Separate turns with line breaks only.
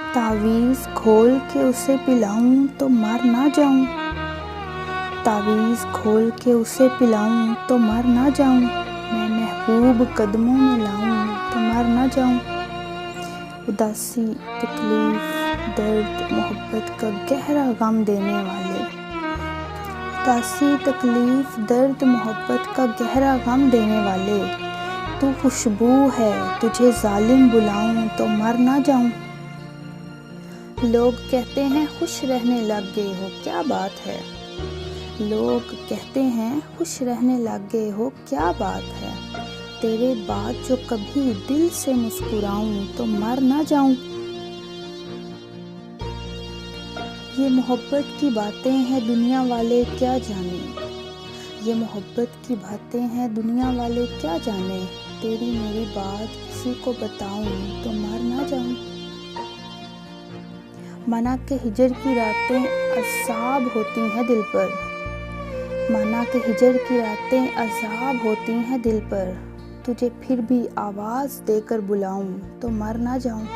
तावीज़ खोल के उसे पिलाऊं तो मर ना जाऊं। तावीज़ खोल के उसे पिलाऊं तो मर ना जाऊं। मैं महबूब कदमों में लाऊं तो मर ना जाऊं। उदासी, तकलीफ, दर्द, मोहब्बत का गहरा गम देने वाले। उदासी, तकलीफ, दर्द, मोहब्बत का गहरा गम देने वाले। तू खुशबू है, तुझे जालिम बुलाऊं तो मर ना जाऊं। लोग कहते हैं खुश रहने लग गए हो, क्या बात है। लोग कहते हैं खुश रहने लग गए हो, क्या बात है। तेरे बाद जो कभी दिल से मुस्कुराऊं तो मर ना जाऊं। ये मोहब्बत की बातें हैं, दुनिया वाले क्या जाने। ये मोहब्बत की बातें हैं, दुनिया वाले क्या जाने। तेरी मेरी बात किसी को बताऊं तो मर ना जाऊं। माना के हिजर की रातें अज़ाब होती हैं दिल पर। माना के हिजर की रातें अज़ाब होती हैं दिल पर। तुझे फिर भी आवाज़ देकर बुलाऊं तो मर ना जाऊं।